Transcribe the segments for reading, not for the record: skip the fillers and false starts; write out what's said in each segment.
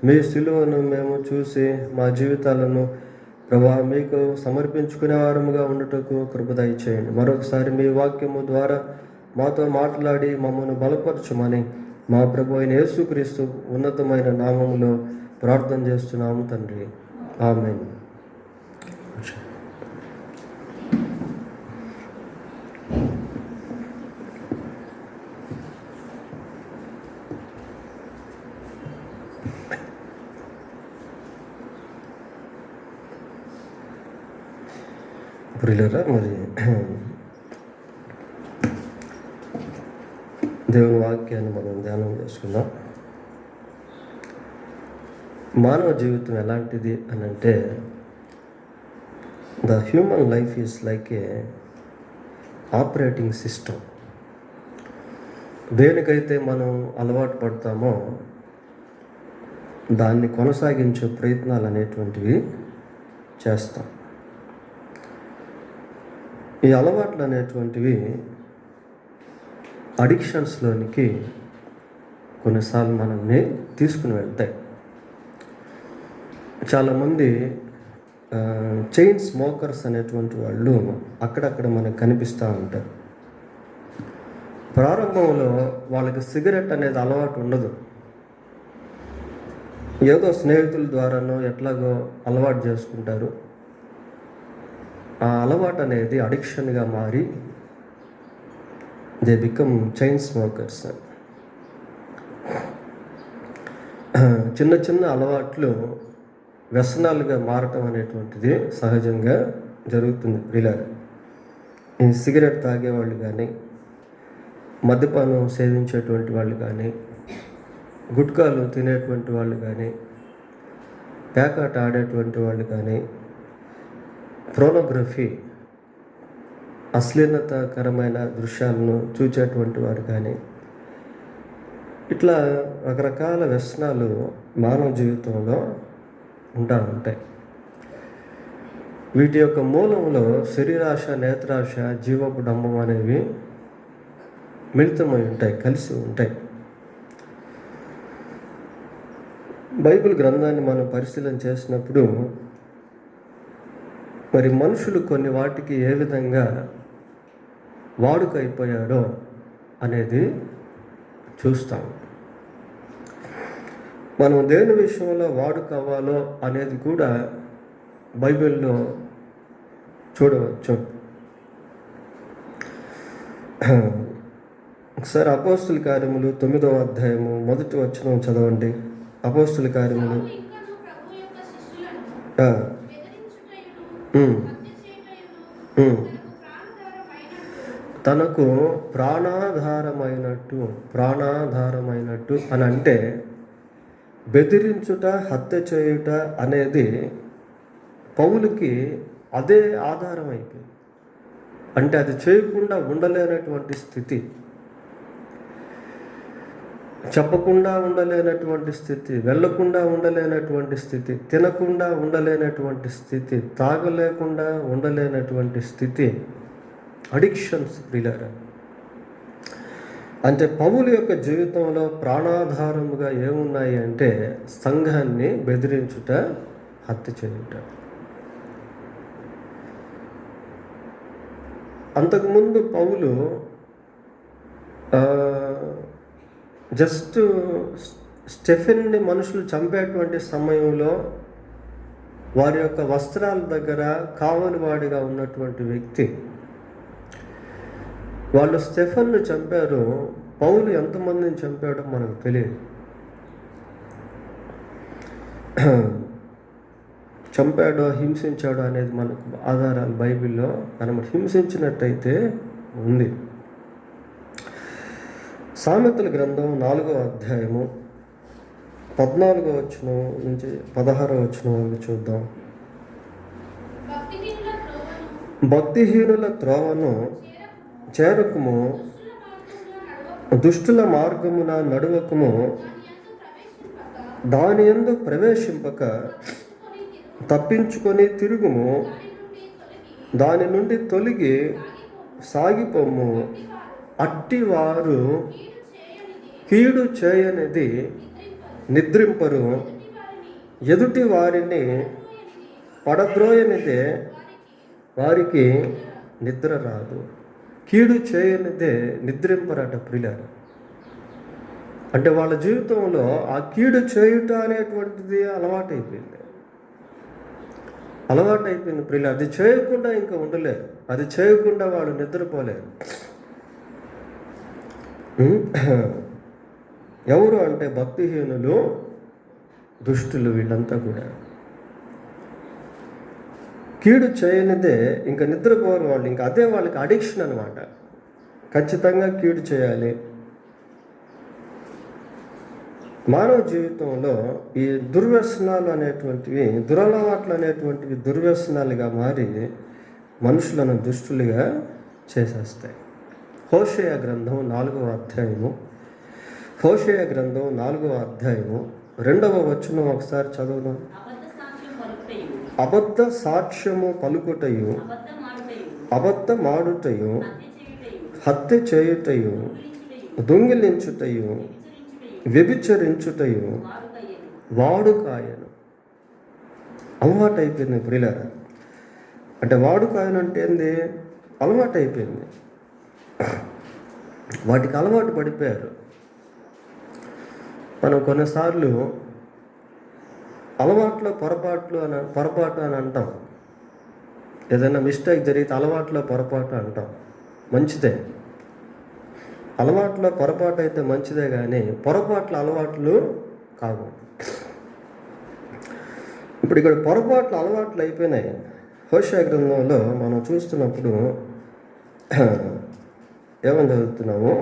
మీ సిలువను మేము చూసి మా జీవితాలను ప్రభా మీకు సమర్పించుకునే వారముగా ఉండుటకు కృప దయచేయండి. మరొకసారి మీ వాక్యము ద్వారా మాతో మాట్లాడి మమ్మల్ని బలపరచమని మా ప్రభు అయిన యేసుక్రీస్తు ఉన్నతమైన నామములో ప్రార్థన చేస్తున్నాము తండ్రి. ఆమేన్. ప్రియులారా, మరి దేవుని వాక్యాన్ని మనం ధ్యానం చేసుకుందాం. మానవ జీవితం ఎలాంటిది అని అంటే, the human life is like a operating system. దేనికైతే మనం అలవాటు పడతామో దాన్ని కొనసాగించే ప్రయత్నాలు అనేటువంటివి చేస్తాం. ఈ అలవాట్లు అనేటువంటివి అడిక్షన్స్లోనికి కొన్నిసార్లు మనల్ని తీసుకుని వెళ్తాయి. చాలామంది చైన్ స్మోకర్స్ అనేటువంటి వాళ్ళు అక్కడక్కడ మనకు కనిపిస్తూ ఉంటారు. ప్రారంభంలో వాళ్ళకి సిగరెట్ అనేది అలవాటు ఉండదు. ఏదో స్నేహితుల ద్వారానో ఎట్లాగో అలవాటు చేసుకుంటారు. ఆ అలవాటు అనేది అడిక్షన్గా మారి దే బికమ్ చైన్ స్మోకర్స్. చిన్న చిన్న అలవాట్లు వ్యసనాలుగా మారటం అనేటువంటిది సహజంగా జరుగుతుంది. ప్రియులారా, ఈ సిగరెట్ తాగేవాళ్ళు కానీ, మద్యపానం సేవించేటువంటి వాళ్ళు కానీ, గుట్కాలు తినేటువంటి వాళ్ళు కానీ, పేకాట ఆడేటువంటి వాళ్ళు కానీ, పోర్నోగ్రఫీ అశ్లీలతకరమైన దృశ్యాలను చూచేటువంటి వారు కానీ, ఇట్లా రకరకాల వ్యసనాలు మానవ జీవితంలో ఉంటాయి. వీటి యొక్క మూలంలో శరీరాశ, నేత్రాశ, జీవపు డంబం అనేవి మిళితమై ఉంటాయి, కలిసి ఉంటాయి. బైబిల్ గ్రంథాన్ని మనం పరిశీలన చేసినప్పుడు మరి మనుషులు కొన్ని వాటికి ఏ విధంగా వాడుక అయిపోయాడో అనేది చూస్తాం. మనం దేని విషయంలో వాడుక అవ్వాలో అనేది కూడా బైబిల్లో చూడవచ్చు. ఒకసారి అపోస్తుల కార్యములు 9వ అధ్యాయము 1వ వచనం చదవండి. అపోస్తుల కార్యములు తనకు ప్రాణాధారమైనట్టు అని అంటే, బెదిరించుట, హత్య చేయుట అనేది పౌలుకి అదే ఆధారం అయిపోయింది. అంటే అది చేయకుండా ఉండలేనటువంటి స్థితి, చెప్పకుండా ఉండలేనటువంటి స్థితి, వెళ్ళకుండా ఉండలేనటువంటి స్థితి, తినకుండా ఉండలేనటువంటి స్థితి, తాగలేకుండా ఉండలేనటువంటి స్థితి, అడిక్షన్స్. ప్రియులారా, అంటే పౌలు యొక్క జీవితంలో ప్రాణాధారముగా ఏమున్నాయి అంటే సంఘాన్ని బెదిరించుట, హత్య చేయుట. అంతకుముందు పౌలు జస్ట్ స్టెఫెన్ని మనుషులు చంపేటువంటి సమయంలో వారి యొక్క వస్త్రాల దగ్గర కావలివాడిగా ఉన్నటువంటి వ్యక్తి. వాళ్ళు స్టెఫెన్ను చంపారు. పౌలు ఎంతమందిని చంపాడో మనకు తెలియదు. చంపాడో హింసించాడో అనేది మనకు ఆధారాలు బైబిల్లో హింసించినట్టయితే ఉంది. సామెతల గ్రంథం 4వ అధ్యాయము 14వ వచనం నుంచి 16వ వచనం వరకు చూద్దాం. భక్తిహీనుల త్రోవను చేరకుము, దుష్టుల మార్గమున నడువకుము, దాని యందు ప్రవేశింపక తప్పించుకొని తిరుగుము, దాని నుండి తొలగి సాగిపోము. అట్టివారు కీడు చేయనిది నిద్రింపరు, ఎదుటి వారిని పడద్రోయనిదే వారికి నిద్ర రాదు. కీడు చేయనిదే నిద్రింపరట ప్రియులారా. అంటే వాళ్ళ జీవితంలో ఆ కీడు చేయుట అనేటువంటిది అలవాటైపోయింది ప్రియులారా. అది చేయకుండా ఇంకా ఉండలేరు, అది చేయకుండా వాళ్ళు నిద్రపోలేరు. ఎవరు అంటే భక్తిహీనులు, దుష్టులు, వీళ్ళంతా కూడా కీడు చేయనిదే ఇంకా నిద్రపోరు వాళ్ళు. ఇంకా అదే వాళ్ళకి అడిక్షన్ అనమాట. ఖచ్చితంగా కీడు చేయాలి. మానవ జీవితంలో ఈ దుర్వ్యసనాలు అనేటువంటివి, దురలవాట్లు అనేటువంటివి దుర్వ్యసనాలుగా మారి మనుషులను దుష్టులుగా చేసేస్తాయి. హోషేయ గ్రంథం 4వ అధ్యాయము, హోషేయ గ్రంథం 4వ అధ్యాయము 2వ వచనం ఒకసారి చదువుదాం. అబద్ధ సాక్ష్యము పలుకుటయు, అబద్ధమాడుటయు, హత్య చేయుటయు, దొంగిలించుటయు, వ్యభిచరించుటయు వాడుకాయను. అలవాటైపోయింది ప్రియులారా. అంటే వాడుకాయను అంటే ఏంది? అలవాటైపోయింది. వాటికి అలవాటు పడిపోయారు. మనం కొన్నిసార్లు అలవాట్లో పొరపాటు అని అంటాం. ఏదైనా మిస్టేక్ జరిగితే అలవాట్లో పొరపాటు అంటాం. మంచిదే, అలవాట్లో పొరపాటు అయితే మంచిదే, కానీ అలవాట్లు కావు. ఇప్పుడు ఇక్కడ అలవాట్లు అయిపోయినాయి. హోషేయ గ్రంథంలో మనం చూస్తున్నప్పుడు ఏమని చదువుతున్నాము?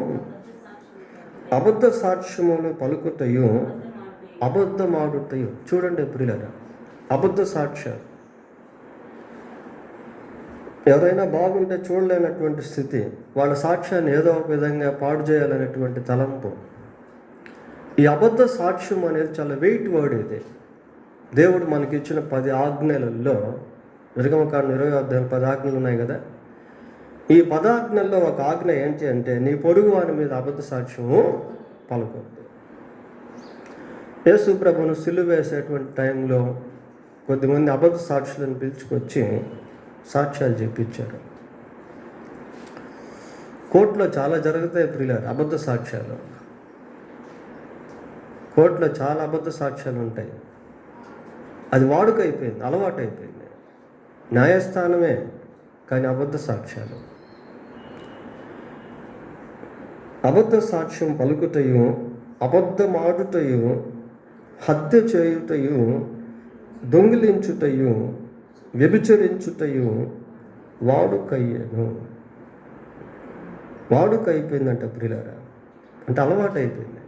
అబద్ధ సాక్ష్యములు పలుకుటయు, అబద్ధమాడుటయు. చూడండి ప్రియులారా, అబద్ధ సాక్ష్యాలు. ఎవరైనా బాగుంటే చూడలేనటువంటి స్థితి, వాళ్ళ సాక్ష్యాన్ని ఏదో ఒక విధంగా పాడు చేయాలనేటువంటి తలంపు. ఈ అబద్ధ సాక్ష్యం అనేది చాలా వెయిట్ వర్డ్. ఇది దేవుడు మనకి ఇచ్చిన 10 ఆజ్ఞలలో, నిర్గమకాండం 20వ అధ్యాయం 10 ఆజ్ఞలు ఉన్నాయి కదా. ఈ 10 ఆజ్ఞల్లో ఒక ఆజ్ఞ ఏంటి అంటే, నీ పొరుగు వాని మీద అబద్ధ సాక్ష్యము పలకొద్దు. యేసు ప్రభువును సిలువ వేసేటువంటి టైంలో కొద్దిమంది అబద్ధ సాక్షులను పిలుచుకొచ్చి సాక్ష్యాలు చెప్పించారు. కోర్టులో చాలా జరుగుతాయి ప్రియులారా అబద్ధ సాక్ష్యాలు. కోర్టులో చాలా అబద్ధ సాక్ష్యాలు ఉంటాయి. అది వాడుకైపోయింది, అలవాటైపోయింది. న్యాయస్థానమే, కానీ అబద్ధ సాక్ష్యాలు. అబద్ధ సాక్ష్యం పలుకుటయు, అబద్ధమాడుటయు, హత్య చేయుటయు, దొంగిలించుటయు, వ్యభిచరించుటయు వాడుకయ్యను. వాడుకైపోయిందంట ప్రియులారా. అంటే అలవాటైపోయింది.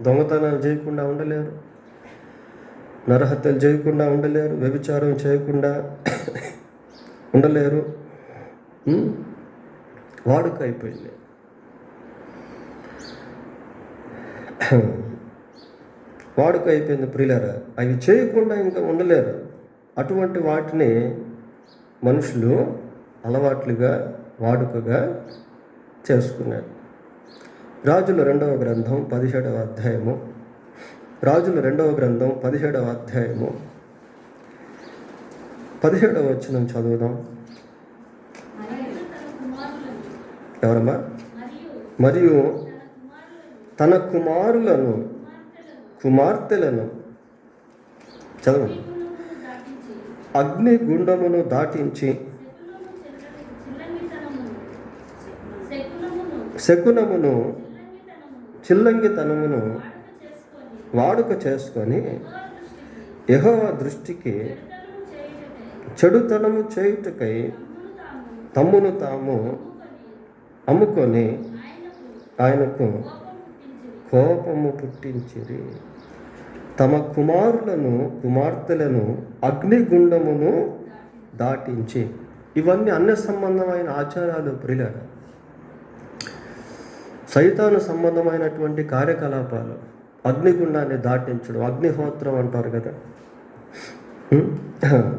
దొంగతనాలు చేయకుండా ఉండలేరు, నరహత్యలు చేయకుండా ఉండలేరు, వ్యభిచారం చేయకుండా ఉండలేరు. వాడుకైపోయింది. వాడుకైపోయింది ప్రియులారా. అవి చేయకుండా ఇంకా ఉండలేరు. అటువంటి వాటిని మనుషులు అలవాట్లుగా, వాడుకగా చేసుకున్నారు. రాజుల 2వ గ్రంథం 17వ అధ్యాయము, రాజుల 2వ గ్రంథం 17వ అధ్యాయము 17వ వచనం చదువుదాం. ఎవరమ్మా? మరియు తన కుమార్తెలను చదవండి. అగ్నిగుండమును దాటించి, శకునమును, చిల్లంగితనమును వాడుక చేసుకొని యెహోవా దృష్టికి చెడుతనము చేయుటకై తమ్మును తాము అమ్ముకొని ఆయనకు కోపము పుట్టించిరి. తమ కుమార్తెలను అగ్నిగుండమును దాటించి. ఇవన్నీ అన్య సంబంధమైన ఆచారాలు ప్రియులారా. సైతాను సంబంధమైనటువంటి కార్యకలాపాలు. అగ్నిగుండాన్ని దాటించడం, అగ్నిహోత్రం అంటారు కదా.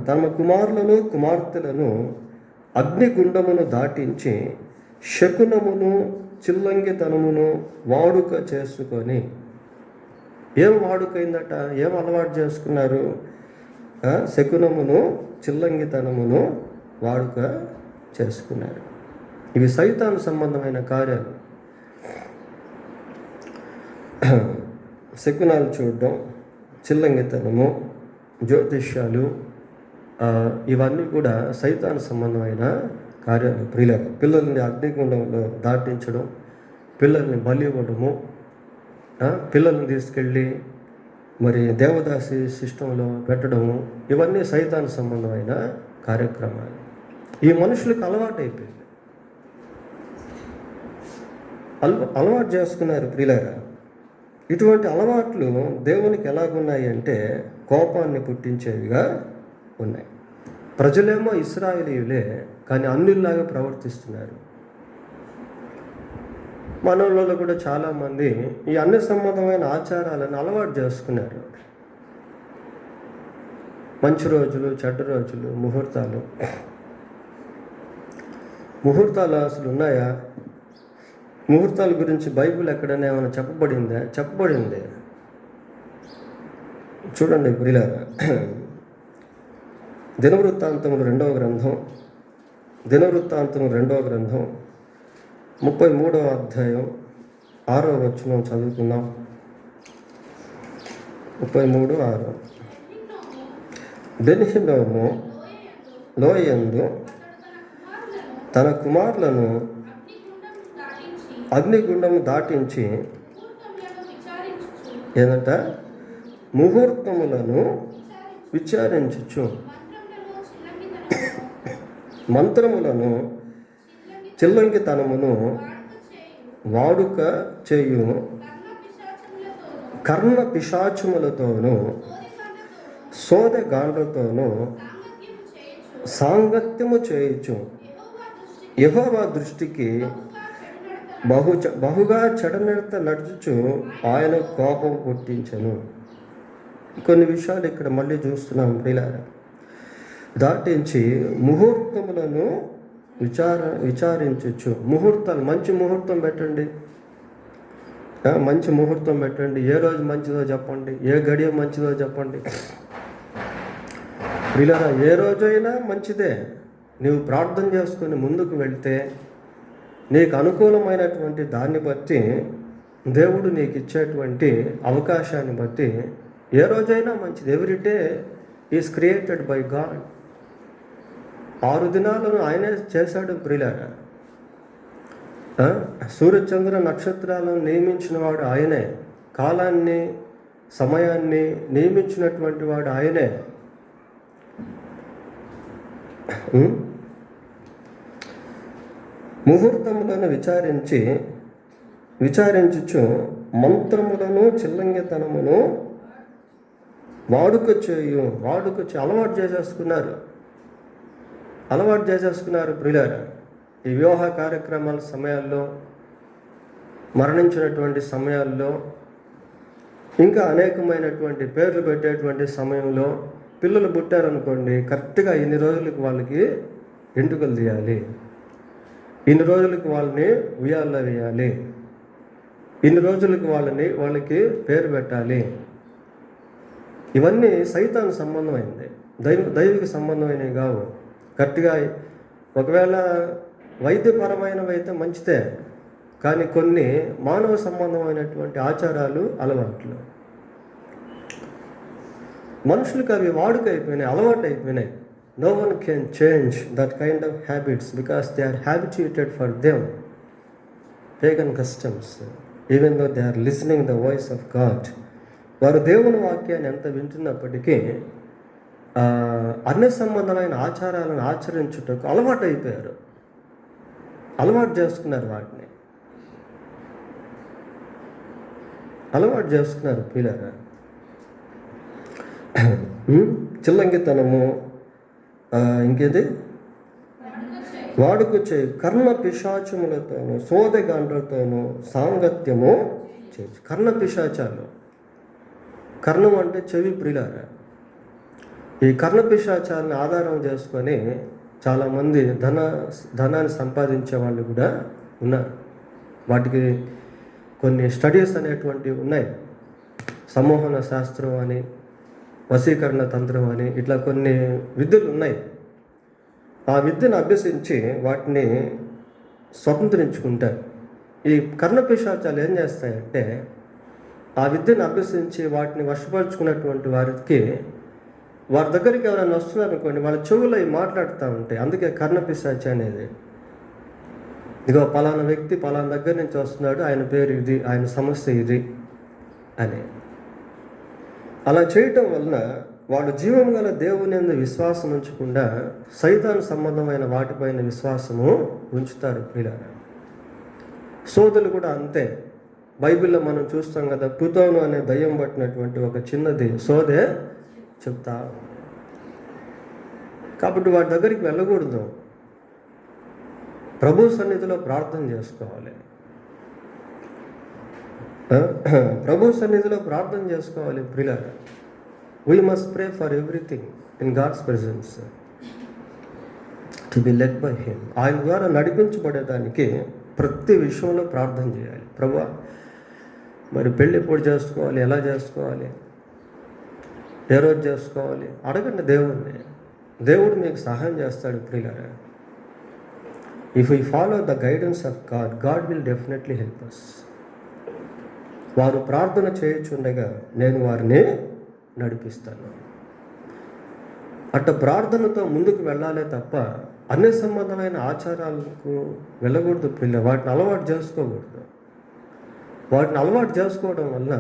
తమ కుమార్తెలను అగ్నిగుండమును దాటించి శకునమును, చిల్లంగితనమును వాడుక చేసుకొని ఏం వాడుకైందట, ఏం అలవాటు చేసుకున్నారు? శకునమును చిల్లంగితనమును వాడుక చేసుకున్నారు. ఇవి సైతాను సంబంధమైన కార్యాలు. శకునాలు చూడడం, చిల్లంగితనము, జ్యోతిష్యాలు, ఇవన్నీ కూడా సైతాను సంబంధమైన కార్యాలు. పిల్లల్ని అగ్నిగుండంలో దాటించడం, పిల్లల్ని బలి ఇవ్వడము, పిల్లల్ని తీసుకెళ్ళి మరి దేవదాసి సిస్టంలో పెట్టడము, ఇవన్నీ సైతాను సంబంధమైన కార్యక్రమాలు. ఈ మనుషులకు అలవాటు చేసుకున్నారు ప్రియులారా. ఇటువంటి అలవాట్లు దేవునికి ఎలాగున్నాయి అంటే కోపాన్ని పుట్టించేవిగా ఉన్నాయి. ప్రజలేమో ఇశ్రాయేలీయులే, కానీ అన్యుల్లాగా ప్రవర్తిస్తున్నారు. మనలో కూడా చాలామంది ఈ అన్ని సంబంధమైన ఆచారాలను అలవాటు చేసుకున్నారు. మంచి రోజులు, చెడ్డ రోజులు, ముహూర్తాలు అసలు ఉన్నాయా? ముహూర్తాల గురించి బైబిల్ ఎక్కడైనా ఏమైనా చెప్పబడింది. చూడండి ప్రియులారా, దినవృత్తాంతములు 2వ గ్రంథం 33వ అధ్యాయం 6వ వచనం చదువుకుందాం. 33:6. బెన్హినోము లోయందు తన కుమారులను అగ్నిగుండము దాటించి ఏదంట ముహూర్తములను విచారించుచు మంత్రములను చిల్లంగితనమును వాడుక చేయు కర్ణ పిశాచములతోనూ సోదెగాండ్రతోనూ సాంగత్యము చేయుచు యెహోవా దృష్టికి బహుగా చెడనెడత నడుచుచు ఆయన కోపం పుట్టించను. కొన్ని విషయాలు ఇక్కడ మళ్ళీ చూస్తున్నాం ప్రియులారా. దాటించి ముహూర్తములను విచారించచ్చు. ముహూర్తాలు, మంచి ముహూర్తం పెట్టండి, ఏ రోజు మంచిదో చెప్పండి, ఏ గడియ మంచిదో చెప్పండి. ప్రియులారా, ఏ రోజైనా మంచిదే. నీవు ప్రార్థన చేసుకొని ముందుకు వెళ్తే నీకు అనుకూలమైనటువంటి దాన్ని బట్టి, దేవుడు నీకు ఇచ్చేటువంటి అవకాశాన్ని బట్టి ఏ రోజైనా మంచిది. Every day is created by God. 6 దినాలను ఆయనే చేశాడు ప్రియులారా. సూర్యచంద్ర నక్షత్రాలను నియమించిన వాడు ఆయనే. కాలాన్ని, సమయాన్ని నియమించినటువంటి వాడు ఆయనే. ముహూర్తములను విచారించుచు మంత్రములను చిల్లంగితనమును వాడుక అలవాటు చేసేసుకున్నారు ప్రియులారా. ఈ వివాహ కార్యక్రమాల సమయాల్లో, మరణించినటువంటి సమయాల్లో, ఇంకా అనేకమైనటువంటి పేర్లు పెట్టేటువంటి సమయంలో పిల్లలు పుట్టారనుకోండి, కరెక్ట్గా ఇన్ని రోజులకు వాళ్ళకి ఎంటుకలు తీయాలి, ఇన్ని రోజులకు వాళ్ళని ఉయ్యాల్లో వేయాలి, ఇన్ని రోజులకు వాళ్ళకి పేరు పెట్టాలి. ఇవన్నీ సైతాను సంబంధమైనది, దైవిక సంబంధమైనవి కావు. కరెక్ట్గా ఒకవేళ వైద్యపరమైనవి అయితే మంచిదే, కానీ కొన్ని మానవ సంబంధమైనటువంటి ఆచారాలు, అలవాట్లు మనుషులకు అవి అలవాటు అయిపోయినాయి. No one can change that kind of habits because they are habituated for them. Pagan customs, even though they are listening the voice of God. వారు దేవుని వాక్యాన్ని ఎంత వింటున్నప్పటికీ అన్ని సంబంధమైన ఆచారాలను ఆచరించుటకు అలవాటు చేసుకున్నారు. వాటిని అలవాటు చేసుకున్నారు పిల్లరా. చిల్లంగితనము, ఇంకేది వాడుక చేయు కర్ణ పిశాచములతోనూ సోదెగాండ్రతోనూ సాంగత్యము చేయొచ్చు. కర్ణ పిశాచాలు, కర్ణం అంటే చెవి ప్రియులారా. ఈ కర్ణ పిశాచాలను ఆధారం చేసుకొని చాలామంది ధనాన్ని సంపాదించే వాళ్ళు కూడా ఉన్నారు. వాటికి కొన్ని స్టడీస్ అనేటువంటివి ఉన్నాయి. సమూహన శాస్త్రం అని, వశీకరణ తంత్రం అని, ఇట్లా కొన్ని విద్యలు ఉన్నాయి. ఆ విద్యను అభ్యసించి వాటిని స్వతంత్రించుకుంటారు. ఈ కర్ణపిశాచాలు ఏం చేస్తాయంటే, ఆ విద్యను అభ్యసించి వాటిని వశపరుచుకున్నటువంటి వారికి, వారి దగ్గరికి ఎవరైనా వస్తున్నారనుకోండి, వాళ్ళ చెవులో మాట్లాడుతూ ఉంటాయి. అందుకే కర్ణపిశాచి అనేది. ఇదిగో పలానా వ్యక్తి పలానా దగ్గర నుంచి వస్తున్నాడు, ఆయన పేరు ఇది, ఆయన సమస్య ఇది అని. అలా చేయటం వలన వాళ్ళు జీవం గల దేవుని యందు విశ్వాసం ఉంచకుండా సైతాను సంబంధమైన వాటిపైన విశ్వాసము ఉంచుతారు ప్రియులారా. సోదరులు కూడా అంతే. బైబిల్లో మనం చూస్తాం కదా, ప్లూటోను అనే దయ్యం పట్టినటువంటి ఒక చిన్నది సోదే చెప్తా. కాబట్టి వాటి దగ్గరికి వెళ్ళకూడదు. ప్రభు సన్నిధిలో ప్రార్థన చేసుకోవాలి. ప్రభు సన్నిధిలో ప్రార్థన చేసుకోవాలి ప్రియులారా. We must pray for everything in God's presence to be led by him. ఆయన ద్వారా నడిపించబడేదానికి ప్రతి విషయంలో ప్రార్థన చేయాలి. ప్రభువా, మరి పెళ్ళి ఎప్పుడు చేసుకోవాలి, ఎలా చేసుకోవాలి, ఏ రోజు చేసుకోవాలి, అడగండి దేవుణ్ణి. దేవుడు మీకు సహాయం చేస్తాడు ప్రియులారా. If we follow the guidance of God, God will definitely help us. వారు ప్రార్థన చేయుచుండగా నేను వారిని నడిపిస్తాను. అట్ట ప్రార్థనతో ముందుకు వెళ్ళాలే తప్ప అన్ని సంబంధమైన ఆచారాలకు వెళ్ళకూడదు పిల్ల. వాటిని అలవాటు చేసుకోకూడదు. వాటిని అలవాటు చేసుకోవడం వల్ల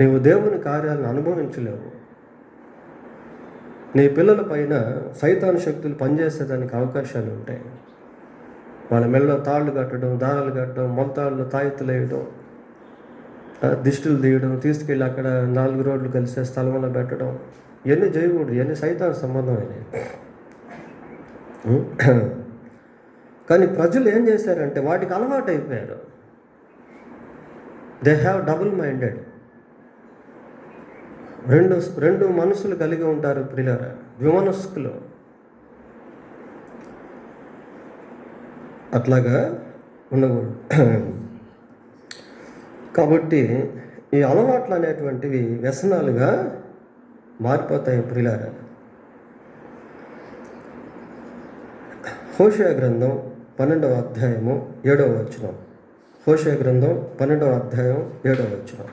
నీవు దేవుని కార్యాలను అనుభవించలేవు. నీ పిల్లల పైన సైతాను శక్తులు పనిచేసేదానికి అవకాశాలు ఉంటాయి. వాళ్ళ మెళ్ళలో తాళ్ళు కట్టడం, దారాలు కట్టడం, మొలతాళ్ళు తాయెత్తులు వేయడం, దిష్టులు తీయడం, తీసుకెళ్ళి అక్కడ 4 రోడ్లు కలిసే స్థలంలో పెట్టడం, ఇవన్నీ చేయకూడదు. ఇవన్నీ సైతాను సంబంధమైనవి. కానీ ప్రజలు ఏం చేశారంటే వాటికి అలవాటు అయిపోయారు. They have double minded. రెండు మనసులు కలిగి ఉంటారు ప్రియులారా, ద్విమనస్కులు. అట్లాగా ఉండకూడదు. కాబట్టి ఈ అలవాట్లు అనేటువంటివి వ్యసనాలుగా మారిపోతాయి ప్రియులారా. హోషేయ గ్రంథం 12వ అధ్యాయము 7వ వచనం. హోషేయ గ్రంథం 12వ అధ్యాయం 7వ వచనం.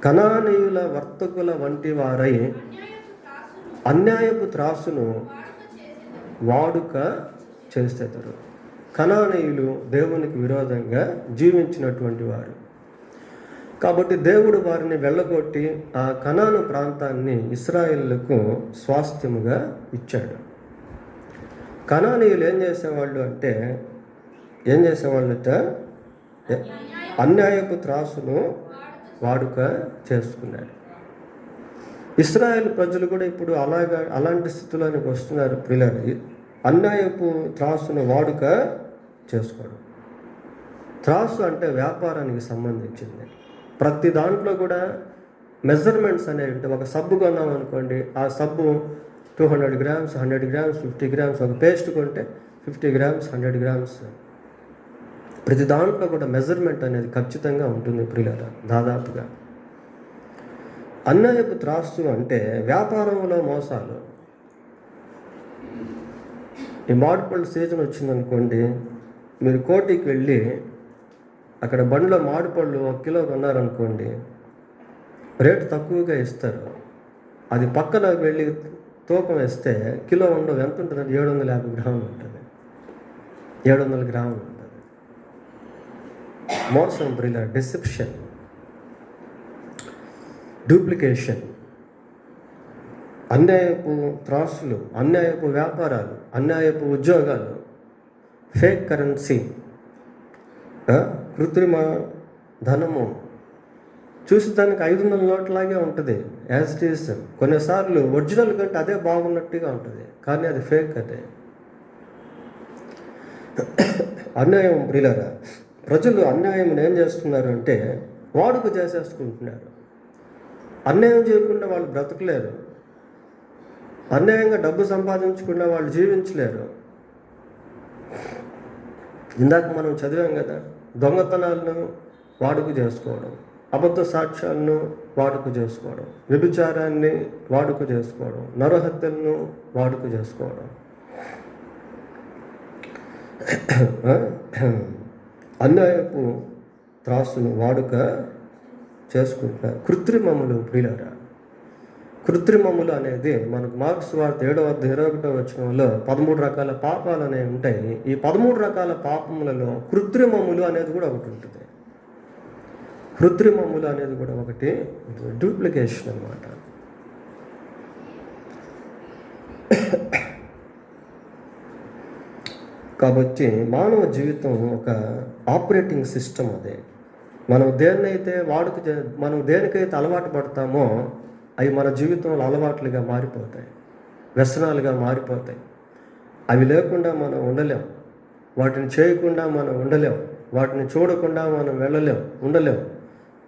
కనానీయుల వర్తకుల వంటి వారై అన్యాయపు త్రాసును వాడుక చేసేదారు. కనానీయులు దేవునికి విరోధంగా జీవించినటువంటి వారు. కాబట్టి దేవుడు వారిని వెళ్ళగొట్టి ఆ కనాను ప్రాంతాన్ని ఇశ్రాయేలులకు స్వాస్థ్యముగా ఇచ్చాడు. కనానీయులు ఏం చేసేవాళ్ళట అన్యాయపు త్రాసును వాడుక చేసుకున్నారు. ఇశ్రాయేలు ప్రజలు కూడా ఇప్పుడు అలాంటి స్థితిలోనికి వస్తున్నారు పిల్లలు. అన్యాయపు త్రాసును వాడుక చేసుకోవడం. త్రాసు అంటే వ్యాపారానికి సంబంధించింది. ప్రతి దాంట్లో కూడా మెజర్మెంట్స్ అనేవి. ఒక సబ్బు కొన్నాం అనుకోండి, ఆ సబ్బు 200 గ్రామ్స్, 100 గ్రామ్స్, 50 గ్రామ్స్. ఒక పేస్ట్ కొంటే 50 గ్రామ్స్, 100 గ్రామ్స్. ప్రతి దాంట్లో కూడా మెజర్మెంట్ అనేది ఖచ్చితంగా ఉంటుంది ప్రియులారా, దాదాపుగా. అన్యాయపు త్రాసు అంటే వ్యాపారంలో మోసాలు. ఈ మామిడిపళ్ళు సీజన్ వచ్చిందనుకోండి, మీరు కోటికి వెళ్ళి అక్కడ బండిలో మామిడిపళ్ళు 1 కిలో కొన్నారనుకోండి, రేటు తక్కువగా ఇస్తారు. అది పక్కన వెళ్ళి తూకం వేస్తే కిలో ఉండవు. ఎంత ఉంటుంది? 750 గ్రాములు ఉంటుంది. 700 గ్రాములు ఉంటుంది. మోసం ప్రియుల, డిసెప్షన్, డూప్లికేషన్, అన్యాయపు త్రాసులు, అన్యాయపు వ్యాపారాలు, అన్యాయపు ఉద్యోగాలు, ఫేక్ కరెన్సీ, కృత్రిమ ధనము. చూసి దానికి 500 నోట్లాగే ఉంటుంది యాజ్ ఇట్ ఈస్. కొన్నిసార్లు ఒరిజినల్ కంటే అదే బాగున్నట్టుగా ఉంటుంది, కానీ అది ఫేక్. అదే అన్యాయం ప్రియులారా. ప్రజలు అన్యాయం ఏం చేస్తున్నారు అంటే వాడుక చేసేసుకుంటున్నారు. అన్యాయం చేయకుండా వాళ్ళు బ్రతకలేరు. అన్యాయంగా డబ్బు సంపాదించకుండా వాళ్ళు జీవించలేరు. ఇందాక మనం చదివాం కదా, దొంగతనాలను వాడుక చేసుకోవడం, అబద్ధ సాక్ష్యాలను వాడుక చేసుకోవడం, వ్యభిచారాన్ని వాడుక చేసుకోవడం, నరహత్యలను వాడుక చేసుకోవడం, అన్యాయపు త్రాసును వాడుక చేసుకుంటారు. కృత్రిమములు ప్రియులారా, కృత్రిమములు అనేది మనకు మార్క్స్ వార్త 7:21 13 రకాల పాపాలు అనేవి ఉంటాయి. ఈ 13 రకాల పాపములలో కృత్రిమములు అనేది కూడా ఒకటి ఉంటుంది. కృత్రిమములు అనేది కూడా ఒకటి, డూప్లికేషన్ అన్నమాట. కాబట్టి మానవ జీవితం ఒక ఆపరేటింగ్ సిస్టమ్. అదే మనం దేనికైతే అలవాటు పడతామో అవి మన జీవితంలో అలవాట్లుగా మారిపోతాయి, వ్యసనాలుగా మారిపోతాయి. అవి లేకుండా మనం ఉండలేం, వాటిని చేయకుండా మనం ఉండలేం, వాటిని చూడకుండా మనం ఉండలేం,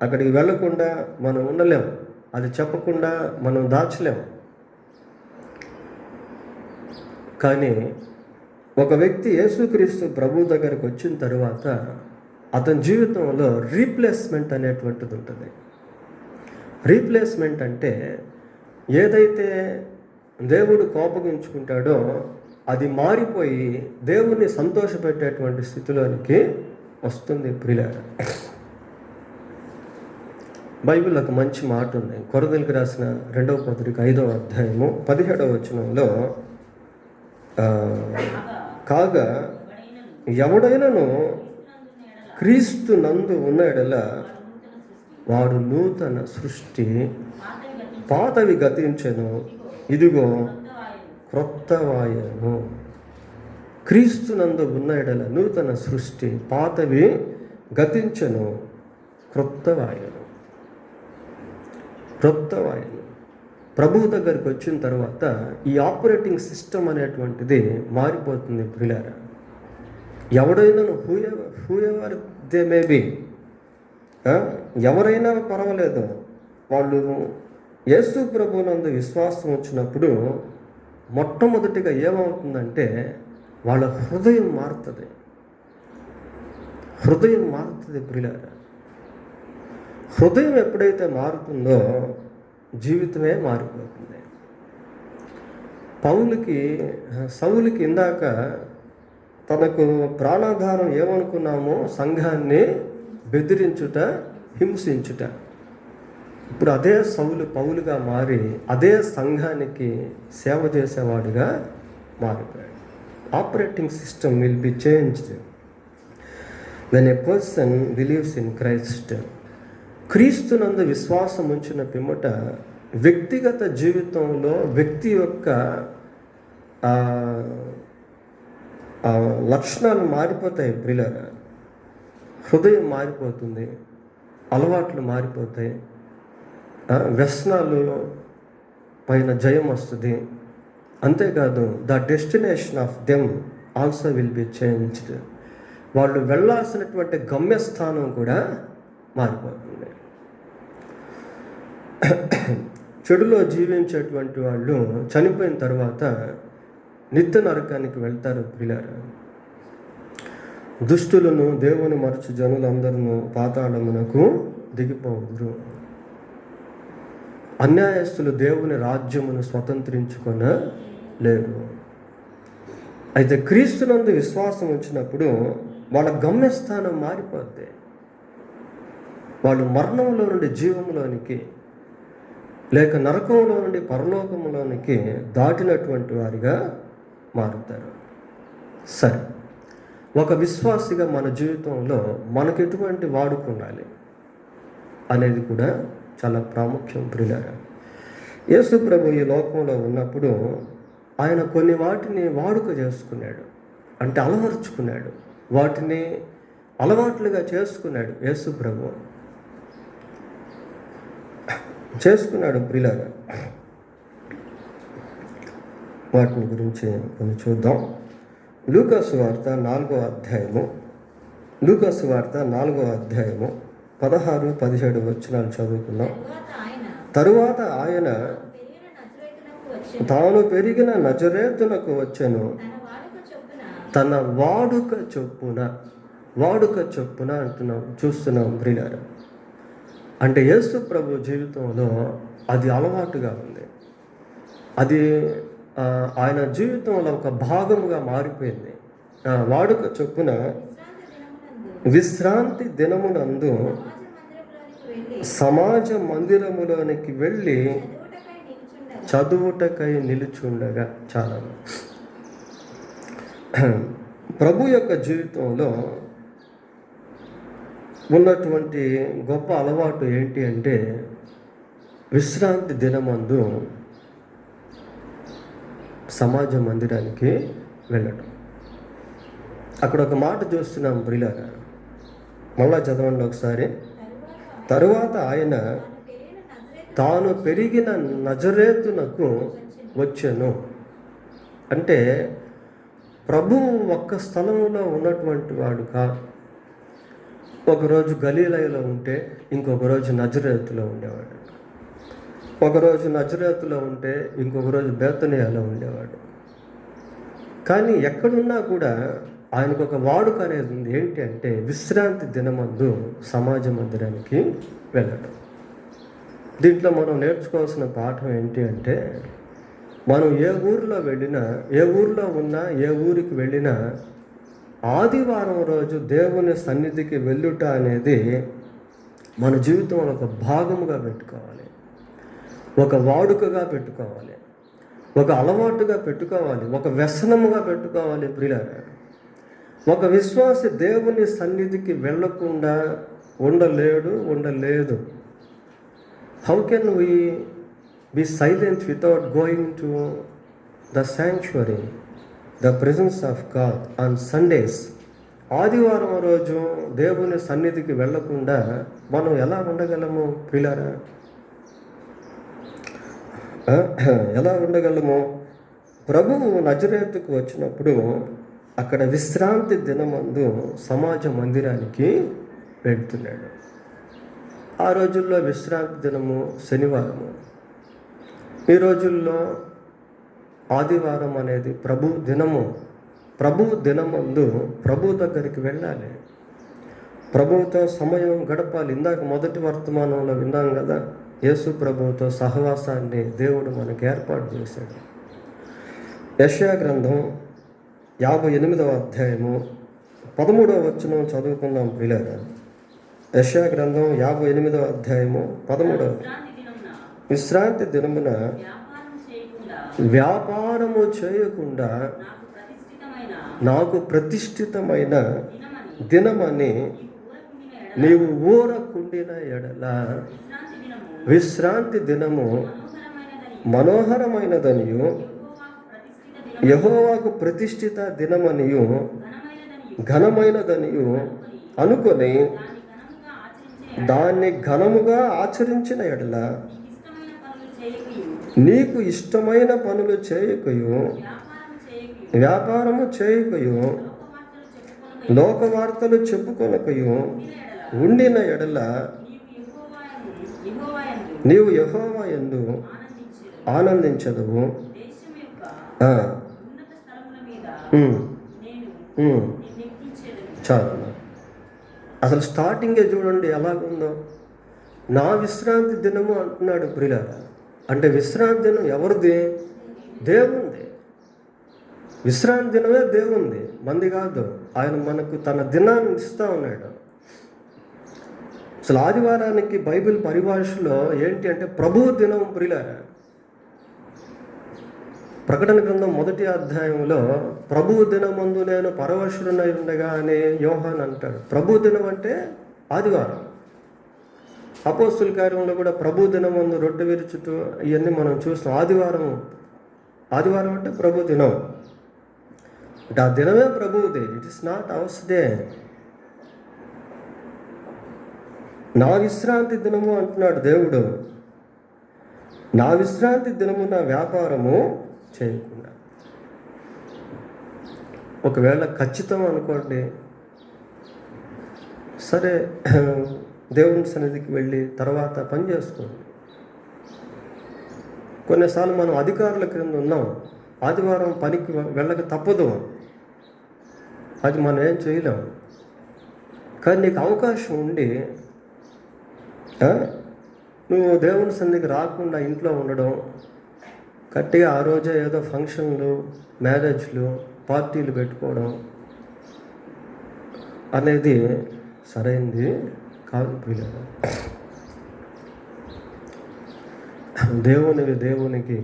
అక్కడికి వెళ్ళకుండా మనం ఉండలేం, అది చెప్పకుండా మనం దాచలేం. కానీ ఒక వ్యక్తి యేసుక్రీస్తు ప్రభు దగ్గరకు వచ్చిన తర్వాత అతని జీవితంలో రీప్లేస్మెంట్ అనేటువంటిది ఉంటుంది. రీప్లేస్మెంట్ అంటే ఏదైతే దేవుడు కోపగించుకుంటాడో అది మారిపోయి దేవుణ్ణి సంతోషపెట్టేటువంటి స్థితిలోనికి వస్తుంది ప్రియులారా. బైబిల్ ఒక మంచి మాట ఉంది. కొరింథీయులకు రాసిన 2వ పత్రిక 5వ అధ్యాయము 17వ వచనంలో, కాగా ఎవడైనను క్రీస్తు నందు ఉన్న ఎడల వాడు నూతన సృష్టి, పాతవి గతించెను, ఇదిగో క్రొత్తవాయెను. క్రీస్తు నందు ఉన్న ఎడల నూతన సృష్టి, పాతవి గతించెను, క్రొత్తవాయెను. ప్రభువు దగ్గరికి వచ్చిన తర్వాత ఈ ఆపరేటింగ్ సిస్టమ్ అనేటువంటిది మారిపోతుంది ప్రియులారా. ఎవడైనా who ever they may be, ఎవరైనా పర్వాలేదు, వాళ్ళు యేసు ప్రభువునందు విశ్వాసం వచ్చినప్పుడు మొట్టమొదటిగా ఏమవుతుందంటే వాళ్ళ హృదయం మారుతుంది ప్రియులారా. హృదయం ఎప్పుడైతే మారుతుందో జీవితమే మారిపోతుంది. సౌలుకి ఇందాక తనకు ప్రాణాధారం ఏమనుకున్నామో సంఘాన్ని బెదిరించుట, హింసించుట, ఇప్పుడు అదే పౌలుగా మారి అదే సంఘానికి సేవ చేసేవాడిగా మారిపోయాడు. Operating system will be changed when a person believes in Christ. క్రీస్తునందు విశ్వాసం ఉంచిన పిమ్మట వ్యక్తిగత జీవితంలో వ్యక్తి యొక్క లక్షణాలు మారిపోతాయి ప్రియులారా. హృదయం మారిపోతుంది, అలవాట్లు మారిపోతాయి, వ్యసనాలు పైన జయం వస్తుంది. అంతేకాదు the destination of them also will be changed. వాళ్ళు వెళ్ళాల్సినటువంటి గమ్యస్థానం కూడా మారిపోతుంది. చెడులో జీవించేటువంటి వాళ్ళు చనిపోయిన తర్వాత నిత్య నరకానికి వెళ్తారు ప్రియులారా. దుష్టులను దేవుని మరచు జనులందరూ పాతాళమునకు దిగిపోవుదురు. అన్యాయస్తులు దేవుని రాజ్యమును స్వతంత్రించుకొనలేరు. అయితే క్రీస్తునందు విశ్వాసం వచ్చినప్పుడు వాళ్ళ గమ్యస్థానం మారిపోద్ది. వాళ్ళు మరణంలో నుండి జీవంలోనికి, లేక నరకంలో నుండి పరలోకంలోనికి దాటినటువంటి వారిగా మారుతారు. సరే, ఒక విశ్వాసిగా మన జీవితంలో మనకు ఎటువంటి వాడుక ఉండాలి అనేది కూడా చాలా ప్రాముఖ్యం ప్రియులారా. యేసు ప్రభు ఈ లోకంలో ఉన్నప్పుడు ఆయన కొన్ని వాటిని వాడుక చేసుకున్నాడు, అంటే అలవర్చుకున్నాడు, వాటిని అలవాట్లుగా చేసుకున్నాడు. యేసు ప్రభు చేసుకున్నాడు ప్రియులారా. వాటిని గురించి కొన్ని చూద్దాం. లూకాసు వార్త 4వ అధ్యాయము 16-17 వచనాలు చదువుకుందాం. తరువాత ఆయన తాను పెరిగిన నజరేతునకు వచ్చెను, తన వాడుక చొప్పున చూస్తున్నాం ప్రియులారా. అంటే యేసు ప్రభు జీవితంలో అది అలవాటుగా ఉంది. అది ఆయన జీవితంలో ఒక భాగముగా మారిపోయింది. వాడుక చొప్పున విశ్రాంతి దినమునందు సమాజ మందిరములోనికి వెళ్ళి చదువుటకై నిలుచుండగా. చాలా ప్రభు యొక్క జీవితంలో ఉన్నటువంటి గొప్ప అలవాటు ఏంటి అంటే విశ్రాంతి దినమందు సమాజ మందిరానికి వెళ్ళటం. అక్కడ ఒక మాట చూస్తున్నాం ప్రియులారా, మళ్ళా చదవండి ఒకసారి. తరువాత ఆయన తాను పెరిగిన నజరేతునకు వచ్చెను. అంటే ప్రభువు ఒక్క స్థలంలో ఉన్నటువంటి వాడు కాదు. ఒకరోజు గలీలయలో ఉంటే ఇంకొక రోజు నజరేతులో ఉండేవాడు. ఒకరోజు నజరేతులో ఉంటే ఇంకొక రోజు బేతనియాలో ఉండేవాడు. కానీ ఎక్కడున్నా కూడా ఆయనకు ఒక వాడుక అనేది ఉంది. ఏంటి అంటే విశ్రాంతి దినమందు సమాజ మందిరానికి వెళ్ళడం. దీంట్లో మనం నేర్చుకోవాల్సిన పాఠం ఏంటి అంటే మనం ఏ ఊరిలో వెళ్ళినా, ఏ ఊరిలో ఉన్నా, ఏ ఊరికి వెళ్ళినా ఆదివారం రోజు దేవుని సన్నిధికి వెళ్ళుట అనేది మన జీవితంలో ఒక భాగముగా పెట్టుకోవాలి, ఒక వాడుకగా పెట్టుకోవాలి, ఒక అలవాటుగా పెట్టుకోవాలి, ఒక వ్యసనముగా పెట్టుకోవాలి ప్రియులారా. ఒక విశ్వాసి దేవుని సన్నిధికి వెళ్ళకుండా ఉండలేదు. How can we be silent without going to the sanctuary, the presence of God on Sundays? ఆదివారం రోజు దేవుని సన్నిధికి వెళ్ళకుండా మనం ఎలా ఉండగలము ప్రియులారా? ఎలా ఉండగలము? ప్రభువు నజరేతుకు వచ్చినప్పుడు అక్కడ విశ్రాంతి దినమందు సమాజ మందిరానికి వెళ్తున్నాడు. ఆ రోజుల్లో విశ్రాంతి దినము శనివారము. ఈ రోజుల్లో ఆదివారం అనేది ప్రభు దినమందు ప్రభు దగ్గరికి వెళ్ళాలి, ప్రభువుతో సమయం గడపాలి. ఇందాక మొదటి వర్తమానంలో విన్నాం కదా, యేసు ప్రభువుతో సహవాసాన్ని దేవుడు మనకు ఏర్పాటు చేశాడు. యెషయా గ్రంథం 58వ అధ్యాయము 13వ వచనం చదువుకుందాం ప్రియులారా. యెషయా గ్రంథం 58వ అధ్యాయము 13వ. విశ్రాంతి దినమున వ్యాపారము చేయకుండా నాకు ప్రతిష్ఠితమైన దినమని నీవు ఊరకుండిన ఎడల విశ్రాంతి దినము మనోహరమైనదనియు యెహోవాకు ప్రతిష్ఠిత దినమనియు ఘనమైనదనియు అనుకొని దాన్ని ఘనముగా ఆచరించిన ఎడల నీకు ఇష్టమైన పనులు చేయకయు వ్యాపారము చేయకయు లోకవార్తలు చెప్పుకొనకయు ఉండిన ఎడల నీవు యెహోవా యందు ఆనందించదువు. చాలా అసలు స్టార్టింగే చూడండి ఎలాగుందో. నా విశ్రాంతి దినము అంటున్నాడు ప్రియులారా. అంటే విశ్రాంతి దినం ఎవరిది? దేవుంది. విశ్రాంతి దినమే దేవుంది, మంది కాదు. ఆయన మనకు తన దినాన్ని ఇస్తూ ఉన్నాడు. అసలు ఆదివారానికి బైబిల్ పరిభాషలో ఏంటి అంటే ప్రభువు దినం ప్రియులారా. ప్రకటన గ్రంథం 1వ అధ్యాయంలో ప్రభువు దినమందు నేను పరవశుడనై ఉండగా అని యోహాన్ అంటాడు. ప్రభు దినం అంటే ఆదివారం. అపోస్తుల కార్యంలో కూడా ప్రభు దినమందు రొట్టె విరుచుట ఇవన్నీ మనం చూస్తాం. ఆదివారం అంటే ప్రభు దినం. అంటే ఆ దినమే ప్రభువుది. It is not ours day. నా విశ్రాంతి దినము అంటున్నాడు దేవుడు. నా విశ్రాంతి దినము నా వ్యాపారము చేయకుండా. ఒకవేళ ఖచ్చితం అనుకోండి, సరే దేవుని సన్నిధికి వెళ్ళి తర్వాత పని చేసుకోండి. కొన్నిసార్లు మనం అధికారుల క్రింద ఉన్నాం, ఆదివారం పనికి వెళ్ళక తప్పదు. అది మనం ఏం చేయలేము. కానీ నీకు అవకాశం ఉండి నువ్వు దేవుని సన్నిధికి రాకుండా ఇంట్లో ఉండడం, గట్టిగా ఆ రోజే ఏదో ఫంక్షన్లు, మ్యారేజ్లు, పార్టీలు పెట్టుకోవడం అనేది సరైనది కాదు పిల్లలు. దేవునికి,